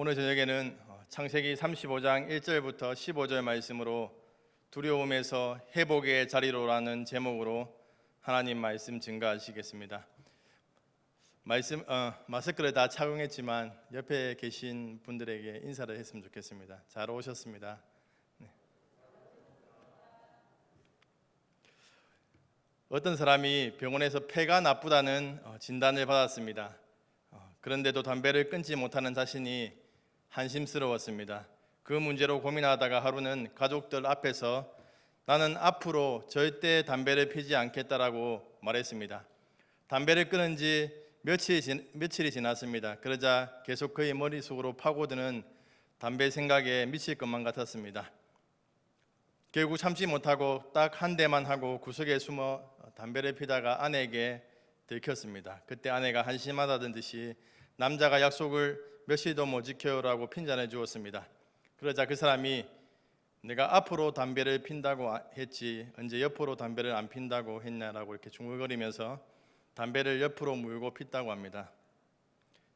오늘 저녁에는 창세기 35장 1절부터 15절 말씀으로 두려움에서 회복의 자리로라는 제목으로 하나님 말씀 증거하시겠습니다. 마스크를 다 착용했지만 옆에 계신 분들에게 인사를 했으면 좋겠습니다. 잘 오셨습니다. 네. 어떤 사람이 병원에서 폐가 나쁘다는 진단을 받았습니다. 그런데도 담배를 끊지 못하는 자신이 한심스러웠습니다. 그 문제로 고민하다가 하루는 가족들 앞에서 나는 앞으로 절대 담배를 피지 않겠다라고 말했습니다. 담배를 끊은 지 며칠이 지났습니다. 그러자 계속 그의 머릿속으로 파고드는 담배 생각에 미칠 것만 같았습니다. 결국 참지 못하고 딱 한 대만 하고 구석에 숨어 담배를 피다가 아내에게 들켰습니다. 그때 아내가 한심하다는 듯이 남자가 약속을 며칠도 못 지켜요라고 핀잔을 주었습니다. 그러자 그 사람이 내가 앞으로 담배를 핀다고 했지 언제 옆으로 담배를 안 핀다고 했냐라고 이렇게 중얼거리면서 담배를 옆으로 물고 폈다고 합니다.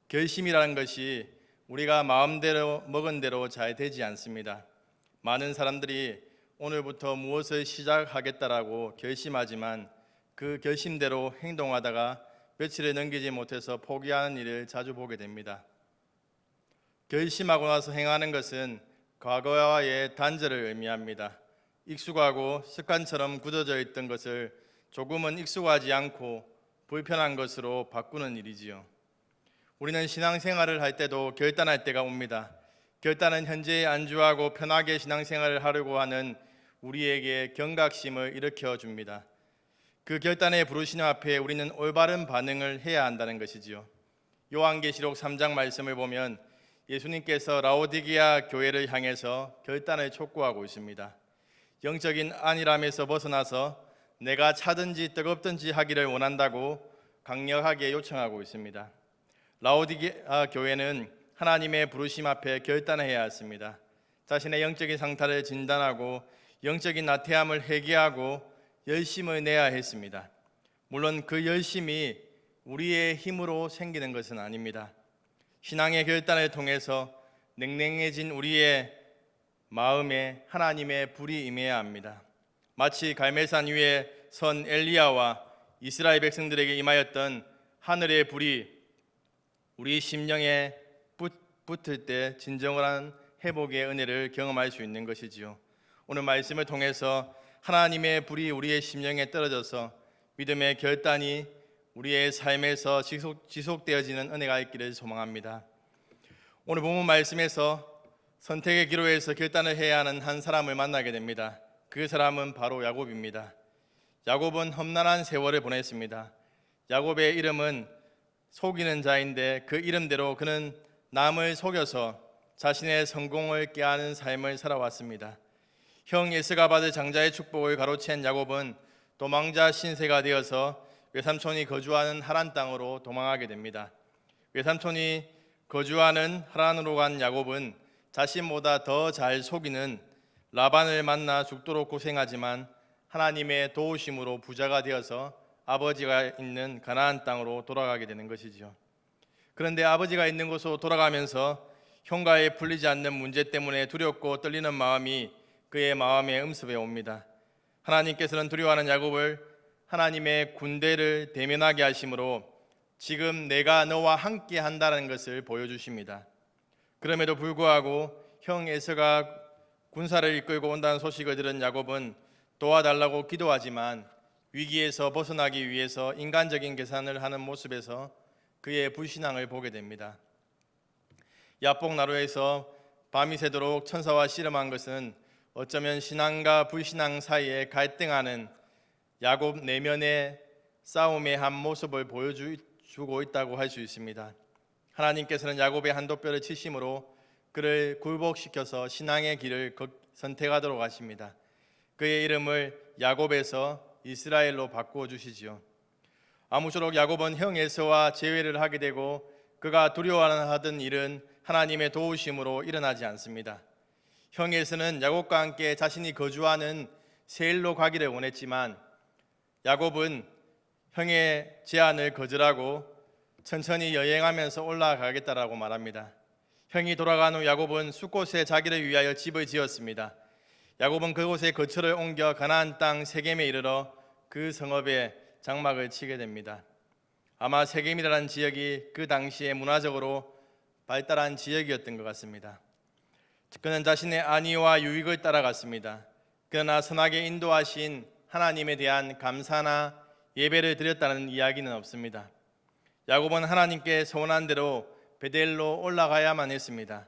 결심이라는 것이 우리가 마음대로 먹은 대로 잘 되지 않습니다. 많은 사람들이 오늘부터 무엇을 시작하겠다라고 결심하지만 그 결심대로 행동하다가 며칠을 넘기지 못해서 포기하는 일을 자주 보게 됩니다. 결심하고 나서 행하는 것은 과거와의 단절을 의미합니다. 익숙하고 습관처럼 굳어져 있던 것을 조금은 익숙하지 않고 불편한 것으로 바꾸는 일이지요. 우리는 신앙생활을 할 때도 결단할 때가 옵니다. 결단은 현재에 안주하고 편하게 신앙생활을 하려고 하는 우리에게 경각심을 일으켜 줍니다. 그 결단의 부르심 앞에 우리는 올바른 반응을 해야 한다는 것이지요. 요한계시록 3장 말씀을 보면 예수님께서 라오디게아 교회를 향해서 결단을 촉구하고 있습니다. 영적인 안일함에서 벗어나서 내가 차든지 뜨겁든지 하기를 원한다고 강력하게 요청하고 있습니다. 라오디게아 교회는 하나님의 부르심 앞에 결단해야 했습니다. 자신의 영적인 상태를 진단하고 영적인 나태함을 회개하고 열심을 내야 했습니다. 물론 그 열심이 우리의 힘으로 생기는 것은 아닙니다. 신앙의 결단을 통해서 냉랭해진 우리의 마음에 하나님의 불이 임해야 합니다. 마치 갈멜산 위에 선 엘리야와 이스라엘 백성들에게 임하였던 하늘의 불이 우리 심령에 붙을 때 진정한 회복의 은혜를 경험할 수 있는 것이지요. 오늘 말씀을 통해서 하나님의 불이 우리의 심령에 떨어져서 믿음의 결단이 우리의 삶에서 지속되어지는 은혜가 있기를 소망합니다. 오늘 본문 말씀에서 선택의 기로에서 결단을 해야 하는 한 사람을 만나게 됩니다. 그 사람은 바로 야곱입니다. 야곱은 험난한 세월을 보냈습니다. 야곱의 이름은 속이는 자인데 그 이름대로 그는 남을 속여서 자신의 성공을 꾀하는 삶을 살아왔습니다. 형 에서가 받을 장자의 축복을 가로챈 야곱은 도망자 신세가 되어서 외삼촌이 거주하는 하란 땅으로 도망하게 됩니다. 외삼촌이 거주하는 하란으로 간 야곱은 자신보다 더 잘 속이는 라반을 만나 죽도록 고생하지만 하나님의 도우심으로 부자가 되어서 아버지가 있는 가나안 땅으로 돌아가게 되는 것이죠. 그런데 아버지가 있는 곳으로 돌아가면서 형과의 풀리지 않는 문제 때문에 두렵고 떨리는 마음이 그의 마음에 음습해 옵니다. 하나님께서는 두려워하는 야곱을 하나님의 군대를 대면하게 하심으로 지금 내가 너와 함께 한다는 것을 보여주십니다. 그럼에도 불구하고 형 에서가 군사를 이끌고 온다는 소식을 들은 야곱은 도와달라고 기도하지만 위기에서 벗어나기 위해서 인간적인 계산을 하는 모습에서 그의 불신앙을 보게 됩니다. 야복나루에서 밤이 새도록 천사와 씨름한 것은 어쩌면 신앙과 불신앙 사이에 갈등하는 야곱 내면의 싸움의 한 모습을 보여주고 있다고 할 수 있습니다. 하나님께서는 야곱의 한도뼈를 치심으로 그를 굴복시켜서 신앙의 길을 선택하도록 하십니다. 그의 이름을 야곱에서 이스라엘로 바꾸어 주시지요. 아무쪼록 야곱은 형 에서와 재회를 하게 되고 그가 두려워하던 일은 하나님의 도우심으로 일어나지 않습니다. 형 에서는 야곱과 함께 자신이 거주하는 세일로 가기를 원했지만 야곱은 형의 제안을 거절하고 천천히 여행하면서 올라가겠다라고 말합니다. 형이 돌아간 후 야곱은 숫곳에 자기를 위하여 집을 지었습니다. 야곱은 그곳에 거처를 옮겨 가나안 땅 세겜에 이르러 그 성읍에 장막을 치게 됩니다. 아마 세겜이라는 지역이 그 당시에 문화적으로 발달한 지역이었던 것 같습니다. 그는 자신의 안위와 유익을 따라갔습니다. 그러나 선하게 인도하신 하나님에 대한 감사나 예배를 드렸다는 이야기는 없습니다. 야곱은 하나님께 서원한 대로 베델로 올라가야만 했습니다.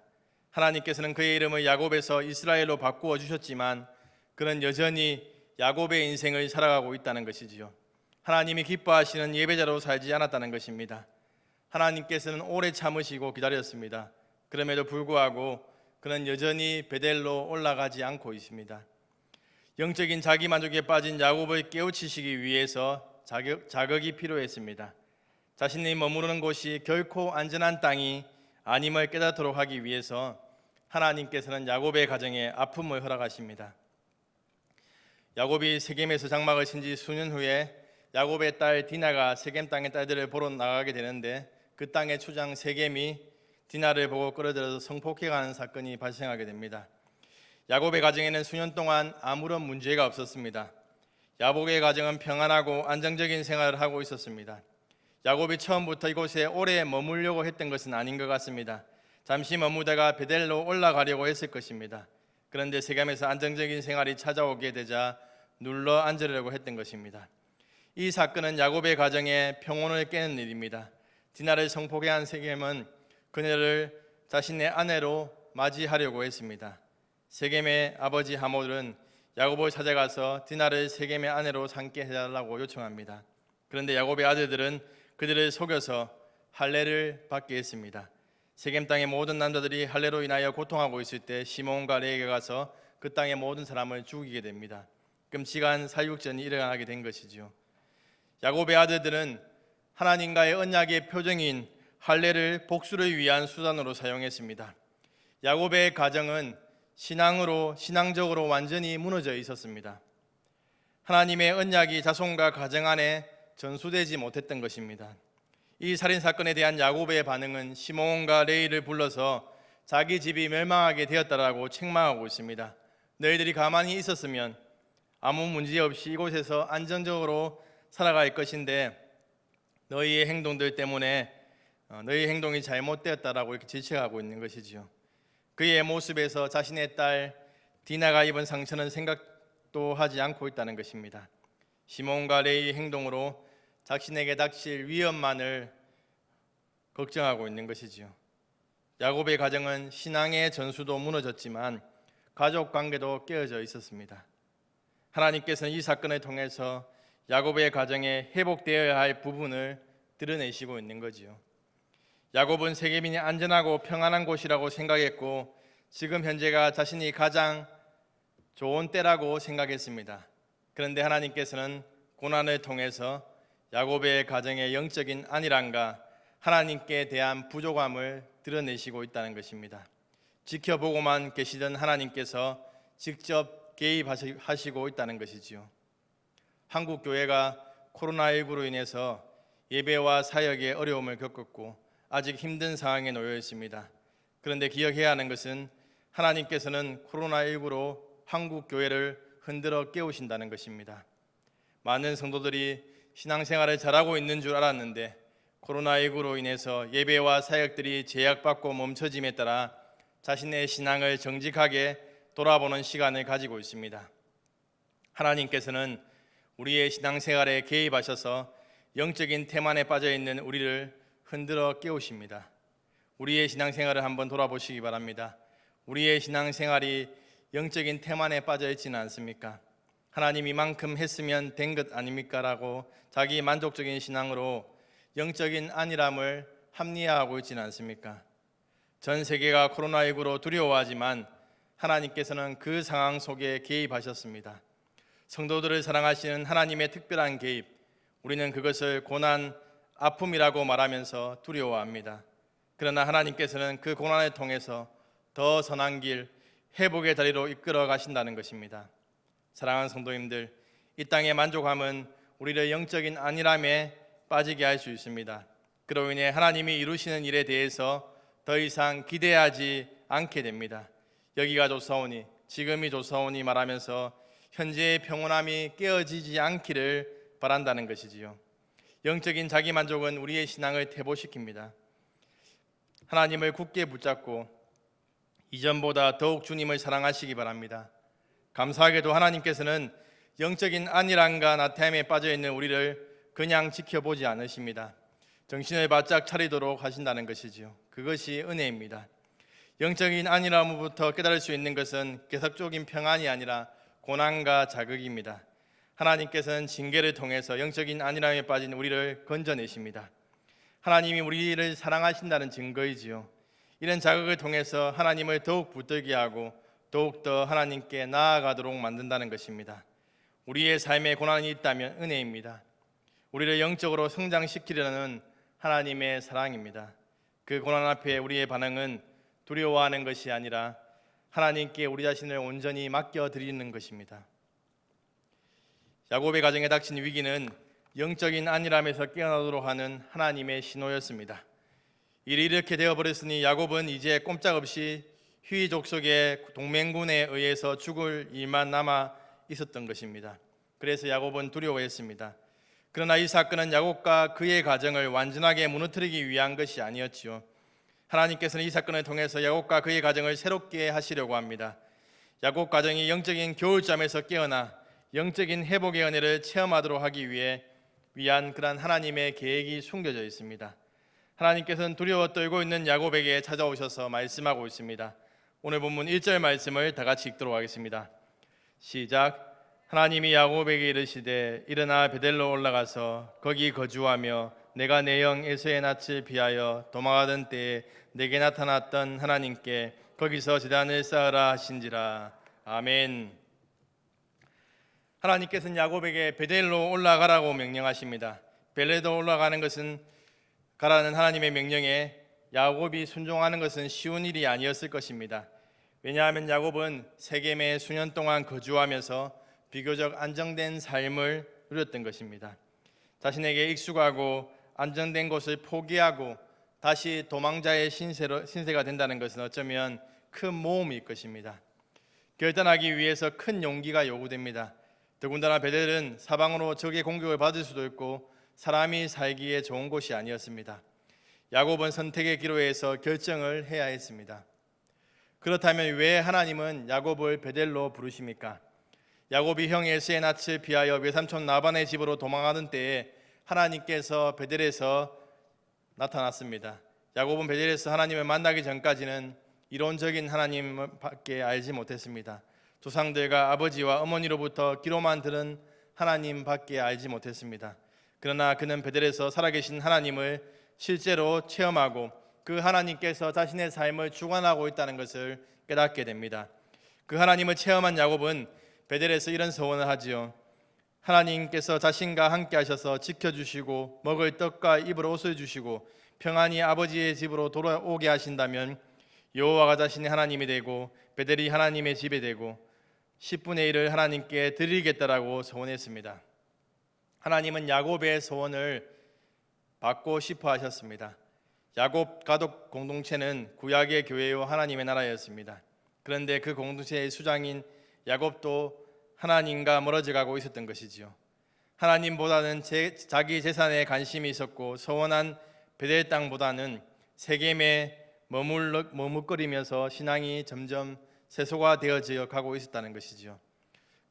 하나님께서는 그의 이름을 야곱에서 이스라엘로 바꾸어 주셨지만 그는 여전히 야곱의 인생을 살아가고 있다는 것이지요. 하나님이 기뻐하시는 예배자로 살지 않았다는 것입니다. 하나님께서는 오래 참으시고 기다렸습니다. 그럼에도 불구하고 그는 여전히 베델로 올라가지 않고 있습니다. 영적인 자기만족에 빠진 야곱을 깨우치시기 위해서 자극이 필요했습니다. 자신이 머무르는 곳이 결코 안전한 땅이 아님을 깨닫도록 하기 위해서 하나님께서는 야곱의 가정에 아픔을 허락하십니다. 야곱이 세겜에서 장막을 친 지 수년 후에 야곱의 딸 디나가 세겜 땅의 딸들을 보러 나가게 되는데 그 땅의 추장 세겜이 디나를 보고 끌어들여서 성폭행하는 사건이 발생하게 됩니다. 야곱의 가정에는 수년 동안 아무런 문제가 없었습니다. 야곱의 가정은 평안하고 안정적인 생활을 하고 있었습니다. 야곱이 처음부터 이곳에 오래 머물려고 했던 것은 아닌 것 같습니다. 잠시 머무다가 베델로 올라가려고 했을 것입니다. 그런데 세겜에서 안정적인 생활이 찾아오게 되자 눌러 앉으려고 했던 것입니다. 이 사건은 야곱의 가정의 평온을 깨는 일입니다. 디나를 성폭행한 세겜은 그녀를 자신의 아내로 맞이하려고 했습니다. 세겜의 아버지 하몰은 야곱을 찾아가서 디나를 세겜의 아내로 삼게 해달라고 요청합니다. 그런데 야곱의 아들들은 그들을 속여서 할례를 받게 했습니다. 세겜 땅의 모든 남자들이 할례로 인하여 고통하고 있을 때 시몬과 레위가 가서 그 땅의 모든 사람을 죽이게 됩니다. 끔찍한 살육전이 일어나게 된 것이지요. 야곱의 아들들은 하나님과의 언약의 표정인 할례를 복수를 위한 수단으로 사용했습니다. 야곱의 가정은 신앙적으로 완전히 무너져 있었습니다. 하나님의 언약이 자손과 가정 안에 전수되지 못했던 것입니다. 이 살인 사건에 대한 야곱의 반응은 시몬과 레위를 불러서 자기 집이 멸망하게 되었다라고 책망하고 있습니다. 너희들이 가만히 있었으면 아무 문제 없이 이곳에서 안정적으로 살아갈 것인데 너희의 행동들 때문에 너희 행동이 잘못되었다라고 이렇게 질책하고 있는 것이지요. 그의 모습에서 자신의 딸 디나가 입은 상처는 생각도 하지 않고 있다는 것입니다. 시몬과 레위의 행동으로 자신에게 닥칠 위험만을 걱정하고 있는 것이지요. 야곱의 가정은 신앙의 전수도 무너졌지만 가족 관계도 깨어져 있었습니다. 하나님께서는 이 사건을 통해서 야곱의 가정에 회복되어야 할 부분을 드러내시고 있는 거지요. 야곱은 세겜이 안전하고 평안한 곳이라고 생각했고 지금 현재가 자신이 가장 좋은 때라고 생각했습니다. 그런데 하나님께서는 고난을 통해서 야곱의 가정의 영적인 안일함과 하나님께 대한 부족함을 드러내시고 있다는 것입니다. 지켜보고만 계시던 하나님께서 직접 개입하시고 있다는 것이지요. 한국 교회가 코로나19로 인해서 예배와 사역에 어려움을 겪었고 아직 힘든 상황에 놓여 있습니다. 그런데 기억해야 하는 것은 하나님께서는 코로나19로 한국 교회를 흔들어 깨우신다는 것입니다. 많은 성도들이 신앙생활을 잘하고 있는 줄 알았는데 코로나19로 인해서 예배와 사역들이 제약받고 멈춰짐에 따라 자신의 신앙을 정직하게 돌아보는 시간을 가지고 있습니다. 하나님께서는 우리의 신앙생활에 개입하셔서 영적인 태만에 빠져 있는 우리를 흔들어 깨우십니다. 우리의 신앙생활을 한번 돌아보시기 바랍니다. 우리의 신앙생활이 영적인 태만에 빠져 있지는 않습니까? 하나님 이만큼 했으면 된 것 아닙니까? 라고 자기 만족적인 신앙으로 영적인 안일함을 합리화하고 있지는 않습니까? 전 세계가 코로나19로 두려워하지만 하나님께서는 그 상황 속에 개입하셨습니다. 성도들을 사랑하시는 하나님의 특별한 개입, 우리는 그것을 고난, 아픔이라고 말하면서 두려워합니다. 그러나 하나님께서는 그 고난을 통해서 더 선한 길, 회복의 다리로 이끌어 가신다는 것입니다. 사랑하는 성도님들, 이 땅의 만족함은 우리를 영적인 안일함에 빠지게 할 수 있습니다. 그로 인해 하나님이 이루시는 일에 대해서 더 이상 기대하지 않게 됩니다. 여기가 좋사오니, 지금이 좋사오니 말하면서 현재의 평온함이 깨어지지 않기를 바란다는 것이지요. 영적인 자기만족은 우리의 신앙을 퇴보시킵니다. 하나님을 굳게 붙잡고 이전보다 더욱 주님을 사랑하시기 바랍니다. 감사하게도 하나님께서는 영적인 안일함과 나태함에 빠져있는 우리를 그냥 지켜보지 않으십니다. 정신을 바짝 차리도록 하신다는 것이지요. 그것이 은혜입니다. 영적인 안일함으로부터 깨달을 수 있는 것은 계속적인 평안이 아니라 고난과 자극입니다. 하나님께서는 징계를 통해서 영적인 안일함에 빠진 우리를 건져내십니다. 하나님이 우리를 사랑하신다는 증거이지요. 이런 자극을 통해서 하나님을 더욱 붙들게 하고 더욱더 하나님께 나아가도록 만든다는 것입니다. 우리의 삶에 고난이 있다면 은혜입니다. 우리를 영적으로 성장시키려는 하나님의 사랑입니다. 그 고난 앞에 우리의 반응은 두려워하는 것이 아니라 하나님께 우리 자신을 온전히 맡겨드리는 것입니다. 야곱의 가정에 닥친 위기는 영적인 안일함에서 깨어나도록 하는 하나님의 신호였습니다. 일이 이렇게 되어버렸으니 야곱은 이제 꼼짝없이 휘 족속의 동맹군에 의해서 죽을 일만 남아 있었던 것입니다. 그래서 야곱은 두려워했습니다. 그러나 이 사건은 야곱과 그의 가정을 완전하게 무너뜨리기 위한 것이 아니었지요. 하나님께서는 이 사건을 통해서 야곱과 그의 가정을 새롭게 하시려고 합니다. 야곱 가정이 영적인 겨울잠에서 깨어나 영적인 회복의 은혜를 체험하도록 하기 위한 그러한 하나님의 계획이 숨겨져 있습니다. 하나님께서는 두려워 떨고 있는 야곱에게 찾아오셔서 말씀하고 있습니다. 오늘 본문 1절 말씀을 다 같이 읽도록 하겠습니다. 시작. 하나님이 야곱에게 이르시되 일어나 베델로 올라가서 거기 거주하며 내가 내 영 에서의 낯을 피하여 도망하던 때에 내게 나타났던 하나님께 거기서 제단을 쌓으라 하신지라. 아멘. 하나님께서는 야곱에게 베델로 올라가라고 명령하십니다. 베델로 올라가는 것은 가라는 하나님의 명령에 야곱이 순종하는 것은 쉬운 일이 아니었을 것입니다. 왜냐하면 야곱은 세겜에 수년 동안 거주하면서 비교적 안정된 삶을 누렸던 것입니다. 자신에게 익숙하고 안정된 곳을 포기하고 다시 도망자의 신세가 된다는 것은 어쩌면 큰 모험일 것입니다. 결단하기 위해서 큰 용기가 요구됩니다. 더군다나 베델은 사방으로 적의 공격을 받을 수도 있고 사람이 살기에 좋은 곳이 아니었습니다. 야곱은 선택의 기로에서 결정을 해야 했습니다. 그렇다면 왜 하나님은 야곱을 베델로 부르십니까? 야곱이 형 에서의 낯을 피하여 외삼촌 라반의 집으로 도망하던 때에 하나님께서 베델에서 나타났습니다. 야곱은 베델에서 하나님을 만나기 전까지는 이론적인 하나님밖에 알지 못했습니다. 조상들과 아버지와 어머니로부터 귀로만 들은 하나님밖에 알지 못했습니다. 그러나 그는 베델에서 살아계신 하나님을 실제로 체험하고 그 하나님께서 자신의 삶을 주관하고 있다는 것을 깨닫게 됩니다. 그 하나님을 체험한 야곱은 베델에서 이런 서원을 하지요. 하나님께서 자신과 함께 하셔서 지켜주시고 먹을 떡과 입을 옷을 주시고 평안히 아버지의 집으로 돌아오게 하신다면 여호와가 자신의 하나님이 되고 베델이 하나님의 집이 되고 10분의 1을 하나님께 드리겠다라고 서원했습니다. 하나님은 야곱의 소원을 받고 싶어 하셨습니다. 야곱 가족 공동체는 구약의 교회요 하나님의 나라였습니다. 그런데 그 공동체의 수장인 야곱도 하나님과 멀어져 가고 있었던 것이지요. 하나님보다는 자기 재산에 관심이 있었고 서원한 베델 땅보다는 세겜에 머뭇거리면서 신앙이 점점 세소화되어져 가고 있었다는 것이지요.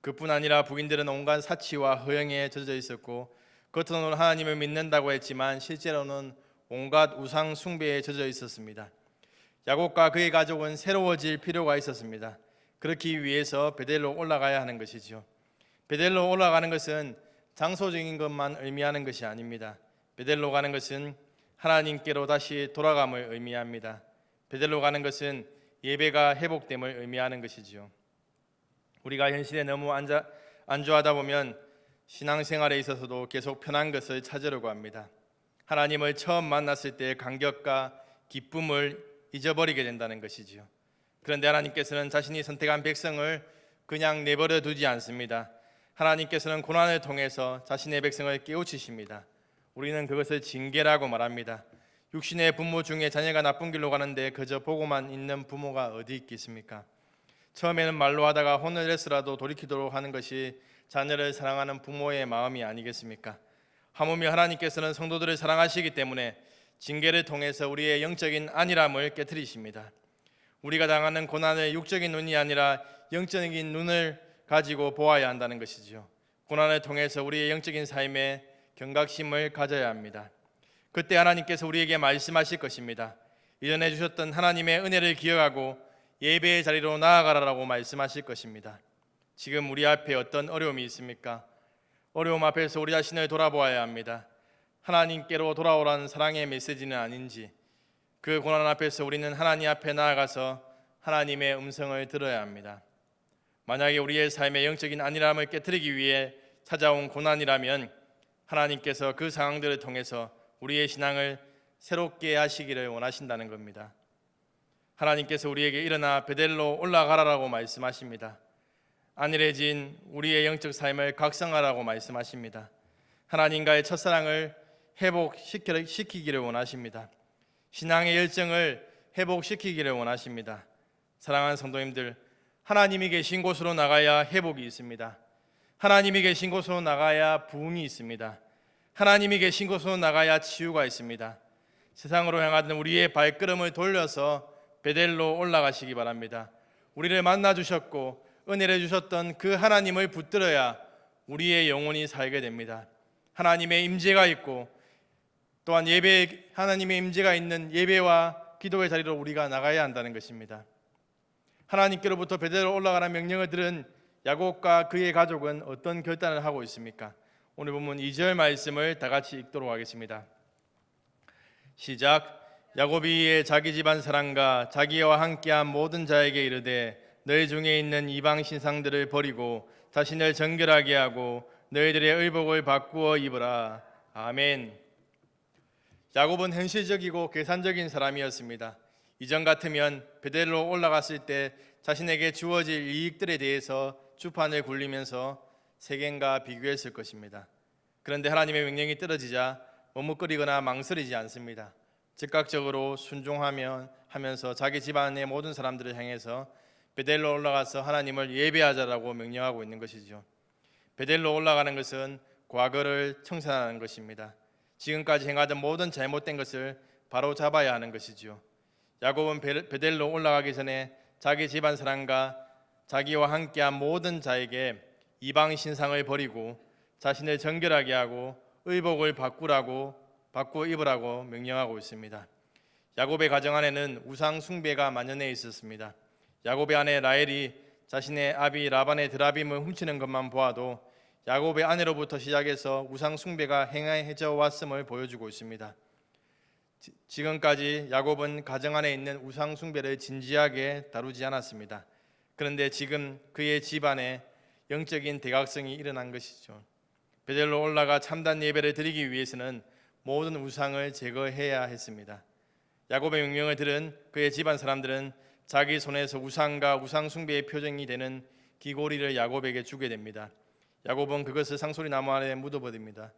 그뿐 아니라 부인들은 온갖 사치와 허영에 젖어 있었고 겉으로는 하나님을 믿는다고 했지만 실제로는 온갖 우상 숭배에 젖어 있었습니다. 야곱과 그의 가족은 새로워질 필요가 있었습니다. 그렇기 위해서 베델로 올라가야 하는 것이죠. 베델로 올라가는 것은 장소적인 것만 의미하는 것이 아닙니다. 베델로 가는 것은 하나님께로 다시 돌아감을 의미합니다. 베델로 가는 것은 예배가 회복됨을 의미하는 것이지요. 우리가 현실에 너무 안주하다 보면 신앙생활에 있어서도 계속 편한 것을 찾으려고 합니다. 하나님을 처음 만났을 때의 감격과 기쁨을 잊어버리게 된다는 것이지요. 그런데 하나님께서는 자신이 선택한 백성을 그냥 내버려 두지 않습니다. 하나님께서는 고난을 통해서 자신의 백성을 깨우치십니다. 우리는 그것을 징계라고 말합니다. 육신의 부모 중에 자녀가 나쁜 길로 가는데 그저 보고만 있는 부모가 어디 있겠습니까? 처음에는 말로 하다가 혼을 내서라도 돌이키도록 하는 것이 자녀를 사랑하는 부모의 마음이 아니겠습니까? 하물며 하나님께서는 성도들을 사랑하시기 때문에 징계를 통해서 우리의 영적인 안일함을 깨뜨리십니다. 우리가 당하는 고난을 육적인 눈이 아니라 영적인 눈을 가지고 보아야 한다는 것이죠. 고난을 통해서 우리의 영적인 삶에 경각심을 가져야 합니다. 그때 하나님께서 우리에게 말씀하실 것입니다. 이전에 주셨던 하나님의 은혜를 기억하고 예배의 자리로 나아가라라고 말씀하실 것입니다. 지금 우리 앞에 어떤 어려움이 있습니까? 어려움 앞에서 우리 자신을 돌아보아야 합니다. 하나님께로 돌아오라는 사랑의 메시지는 아닌지, 그 고난 앞에서 우리는 하나님 앞에 나아가서 하나님의 음성을 들어야 합니다. 만약에 우리의 삶의 영적인 안일함을 깨뜨리기 위해 찾아온 고난이라면 하나님께서 그 상황들을 통해서 우리의 신앙을 새롭게 하시기를 원하신다는 겁니다. 하나님께서 우리에게 일어나 베델로 올라가라라고 말씀하십니다. 안일해진 우리의 영적 삶을 각성하라고 말씀하십니다. 하나님과의 첫사랑을 회복시키기를 원하십니다. 신앙의 열정을 회복시키기를 원하십니다. 사랑하는 성도님들, 하나님이 계신 곳으로 나가야 회복이 있습니다. 하나님이 계신 곳으로 나가야 부흥이 있습니다. 하나님이 계신 곳으로 나가야 치유가 있습니다. 세상으로 향하던 우리의 발걸음을 돌려서 베델로 올라가시기 바랍니다. 우리를 만나 주셨고 은혜를 주셨던 그 하나님을 붙들어야 우리의 영혼이 살게 됩니다. 하나님의 임재가 있고 또한 하나님의 임재가 있는 예배와 기도의 자리로 우리가 나가야 한다는 것입니다. 하나님께로부터 베델로 올라가라는 명령을 들은 야곱과 그의 가족은 어떤 결단을 하고 있습니까? 오늘 본문 2절 말씀을 다 같이 읽도록 하겠습니다. 시작. 야곱이 자기 집안 사람과 자기와 함께한 모든 자에게 이르되 너희 중에 있는 이방 신상들을 버리고 자신을 정결하게 하고 너희들의 의복을 바꾸어 입으라. 아멘. 야곱은 현실적이고 계산적인 사람이었습니다. 이전 같으면 베델로 올라갔을 때 자신에게 주어질 이익들에 대해서 주판을 굴리면서 세겜과 비교했을 것입니다. 그런데 하나님의 명령이 떨어지자 머뭇거리거나 망설이지 않습니다. 즉각적으로 순종하면서 자기 집안의 모든 사람들을 향해서 베델로 올라가서 하나님을 예배하자라고 명령하고 있는 것이죠. 베델로 올라가는 것은 과거를 청산하는 것입니다. 지금까지 행하던 모든 잘못된 것을 바로 잡아야 하는 것이죠. 야곱은 베델로 올라가기 전에 자기 집안 사람과 자기와 함께한 모든 자에게 이방 신상을 버리고 자신을 정결하게 하고 의복을 바꾸어 입으라고 명령하고 있습니다. 야곱의 가정 안에는 우상 숭배가 만연해 있었습니다. 야곱의 아내 라헬이 자신의 아비 라반의 드라빔을 훔치는 것만 보아도 야곱의 아내로부터 시작해서 우상 숭배가 행해져 왔음을 보여주고 있습니다. 지금까지 야곱은 가정 안에 있는 우상 숭배를 진지하게 다루지 않았습니다. 그런데 지금 그의 집안에 영적인 대각성이 일어난 것이죠. 베델로 올라가 참단 예배를 드리기 위해서는 모든 우상을 제거해야 했습니다. 야곱의 명령을 들은 그의 집안 사람들은 자기 손에서 우상과 우상 숭배의 표정이 되는 귀고리를 야곱에게 주게 됩니다. 야곱은 그것을 상소리 나무 아래 묻어버립니다.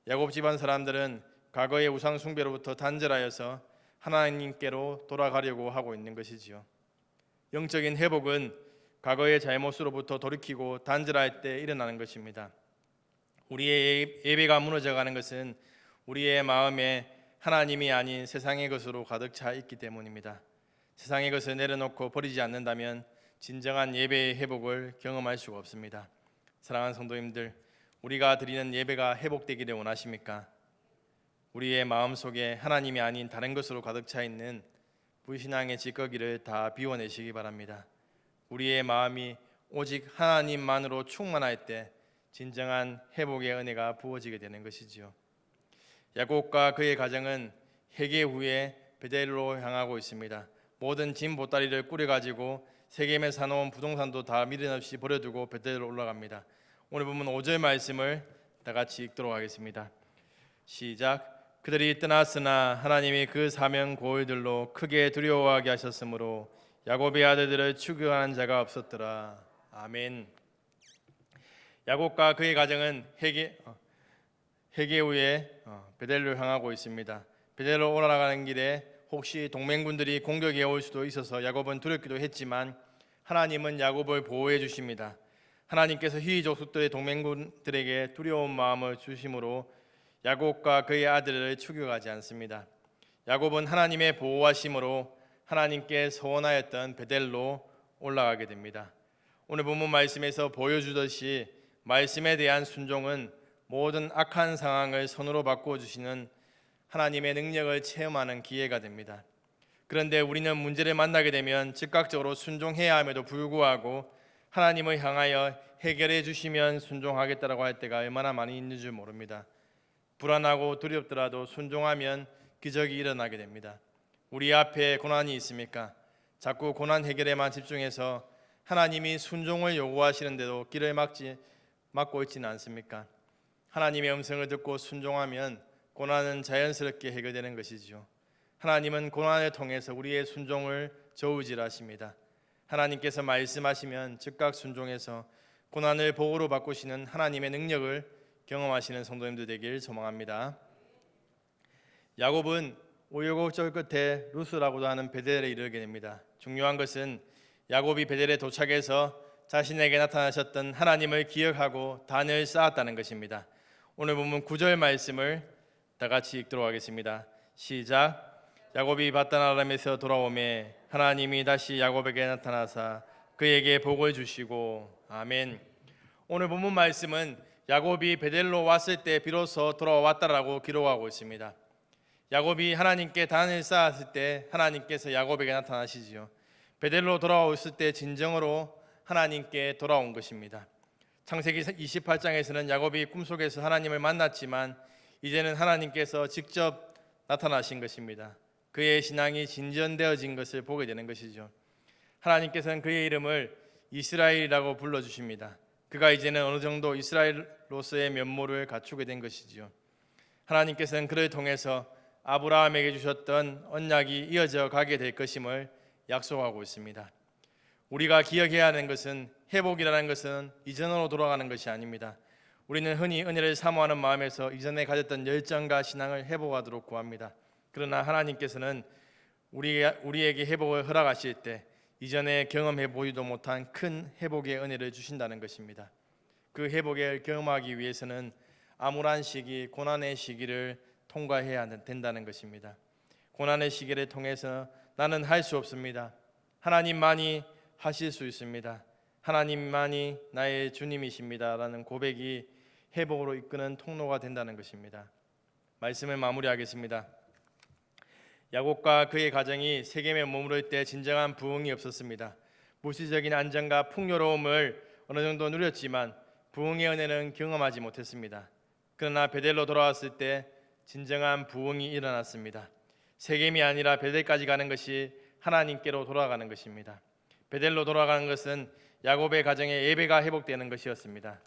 야곱 집안 사람들은 과거의 우상 숭배로부터 단절하여서 하나님께로 돌아가려고 하고 있는 것이지요. 영적인 회복은 과거의 잘못으로부터 돌이키고 단절할 때 일어나는 것입니다. 우리의 예배가 무너져가는 것은 우리의 마음에 하나님이 아닌 세상의 것으로 가득 차 있기 때문입니다. 세상의 것을 내려놓고 버리지 않는다면 진정한 예배의 회복을 경험할 수가 없습니다. 사랑하는 성도님들, 우리가 드리는 예배가 회복되기를 원하십니까? 우리의 마음속에 하나님이 아닌 다른 것으로 가득 차 있는 불신앙의 찌꺼기를 다 비워내시기 바랍니다. 우리의 마음이 오직 하나님만으로 충만할 때 진정한 회복의 은혜가 부어지게 되는 것이지요. 야곱과 그의 가정은 회개 후에 베델로 향하고 있습니다. 모든 짐 보따리를 꾸려가지고 세겜에 사놓은 부동산도 다 미련 없이 버려두고 베델로 올라갑니다. 오늘 보면 5절 말씀을 다 같이 읽도록 하겠습니다. 시작. 그들이 떠났으나 하나님이 그 사명 고을들로 크게 두려워하게 하셨으므로 야곱의 아들들을 추격하는 자가 없었더라. 아멘. 야곱과 그의 가정은 회개 후에 베델로 향하고 있습니다. 베델로 올라가는 길에 혹시 동맹군들이 공격해 올 수도 있어서 야곱은 두렵기도 했지만 하나님은 야곱을 보호해 주십니다. 하나님께서 히위 족속들의 동맹군들에게 두려운 마음을 주심으로 야곱과 그의 아들을 추격하지 않습니다. 야곱은 하나님의 보호하심으로 하나님께 서원하였던 베델로 올라가게 됩니다. 오늘 본문 말씀에서 보여주듯이 말씀에 대한 순종은 모든 악한 상황을 선으로 바꾸어주시는 하나님의 능력을 체험하는 기회가 됩니다. 그런데 우리는 문제를 만나게 되면 즉각적으로 순종해야 함에도 불구하고 하나님을 향하여 해결해 주시면 순종하겠다라고 할 때가 얼마나 많이 있는 줄 모릅니다. 불안하고 두렵더라도 순종하면 기적이 일어나게 됩니다. 우리 앞에 고난이 있습니까? 자꾸 고난 해결에만 집중해서 하나님이 순종을 요구하시는데도 길을 막고 있지는 않습니까? 하나님의 음성을 듣고 순종하면 고난은 자연스럽게 해결되는 것이지요. 하나님은 고난을 통해서 우리의 순종을 저울질하십니다. 하나님께서 말씀하시면 즉각 순종해서 고난을 복으로 바꾸시는 하나님의 능력을 경험하시는 성도님들 되길 소망합니다. 야곱은 우여곡절 끝에 루스라고도 하는 베델에 이르게 됩니다. 중요한 것은 야곱이 베델에 도착해서 자신에게 나타나셨던 하나님을 기억하고 단을 쌓았다는 것입니다. 오늘 본문 9절 말씀을 다 같이 읽도록 하겠습니다. 시작. 야곱이 밧단 아람에서 돌아오매 하나님이 다시 야곱에게 나타나사 그에게 복을 주시고 아멘. 오늘 본문 말씀은 야곱이 베델로 왔을 때 비로소 돌아왔다라고 기록하고 있습니다. 야곱이 하나님께 단을 쌓았을 때 하나님께서 야곱에게 나타나시지요. 베델로 돌아왔을 때 진정으로 하나님께 돌아온 것입니다. 창세기 28장에서는 야곱이 꿈속에서 하나님을 만났지만 이제는 하나님께서 직접 나타나신 것입니다. 그의 신앙이 진전되어진 것을 보게 되는 것이죠. 하나님께서는 그의 이름을 이스라엘이라고 불러주십니다. 그가 이제는 어느 정도 이스라엘로서의 면모를 갖추게 된 것이지요. 하나님께서는 그를 통해서 아브라함에게 주셨던 언약이 이어져 가게 될 것임을 약속하고 있습니다. 우리가 기억해야 하는 것은 회복이라는 것은 이전으로 돌아가는 것이 아닙니다. 우리는 흔히 은혜를 사모하는 마음에서 이전에 가졌던 열정과 신앙을 회복하도록 구합니다. 그러나 하나님께서는 우리에게 회복을 허락하실 때 이전에 경험해 보지도 못한 큰 회복의 은혜를 주신다는 것입니다. 그 회복을 경험하기 위해서는 암울한 시기, 고난의 시기를 통과해야 된다는 것입니다. 고난의 시기를 통해서 나는 할 수 없습니다. 하나님만이 하실 수 있습니다. 하나님만이 나의 주님이십니다라는 고백이 회복으로 이끄는 통로가 된다는 것입니다. 말씀을 마무리하겠습니다. 야곱과 그의 가정이 세겜에 머무를 때 진정한 부흥이 없었습니다. 물질적인 안정과 풍요로움을 어느 정도 누렸지만 부흥의 은혜는 경험하지 못했습니다. 그러나 베델로 돌아왔을 때 진정한 부흥이 일어났습니다. 세겜이 아니라 베델까지 가는 것이 하나님께로 돌아가는 것입니다. 베델로 돌아가는 것은 야곱의 가정의 예배가 회복되는 것이었습니다.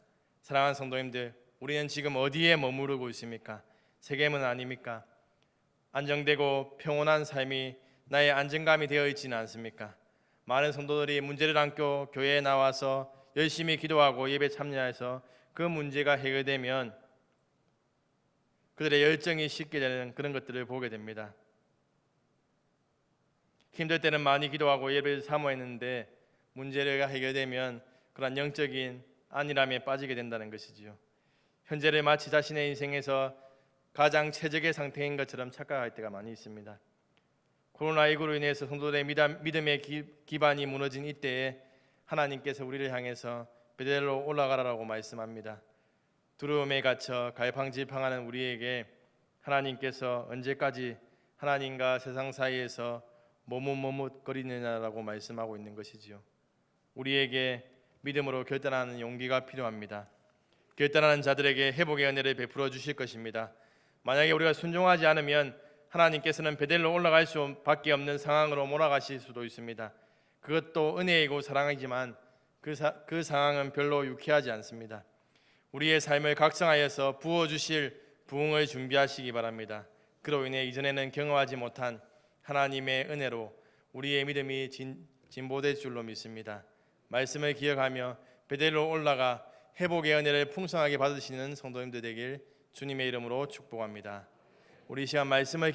사랑하는 성도님들, 우리는 지금 어디에 머무르고 있습니까? 세겜은 아닙니까? 안정되고 평온한 삶이 나의 안정감이 되어 있지는 않습니까? 많은 성도들이 문제를 안고 교회에 나와서 열심히 기도하고 예배 참여해서 그 문제가 해결되면 그들의 열정이 식게 되는 그런 것들을 보게 됩니다. 힘들 때는 많이 기도하고 예배를 사모했는데 문제가 해결되면 그런 영적인 안일함에 빠지게 된다는 것이지요. 현재를 마치 자신의 인생에서 가장 최적의 상태인 것처럼 착각할 때가 많이 있습니다. 코로나19로 인해서 성도들의 믿음의 기반이 무너진 이때에 하나님께서 우리를 향해서 베델로 올라가라고 말씀합니다. 두려움에 갇혀 갈팡질팡하는 우리에게 하나님께서 언제까지 하나님과 세상 사이에서 머뭇머뭇거리느냐라고 말씀하고 있는 것이지요. 우리에게 믿음으로 결단하는 용기가 필요합니다. 결단하는 자들에게 회복의 은혜를 베풀어 주실 것입니다. 만약에 우리가 순종하지 않으면 하나님께서는 베델로 올라갈 수밖에 없는 상황으로 몰아가실 수도 있습니다. 그것도 은혜이고 사랑이지만 그 상황은 별로 유쾌하지 않습니다. 우리의 삶을 각성하여서 부어주실 부흥을 준비하시기 바랍니다. 그로 인해 이전에는 경험하지 못한 하나님의 은혜로 우리의 믿음이 진보될 줄로 믿습니다. 말씀을 기억하며 베델로 올라가 회복의 은혜를 풍성하게 받으시는 성도님들 되길 주님의 이름으로 축복합니다. 우리 시간 말씀을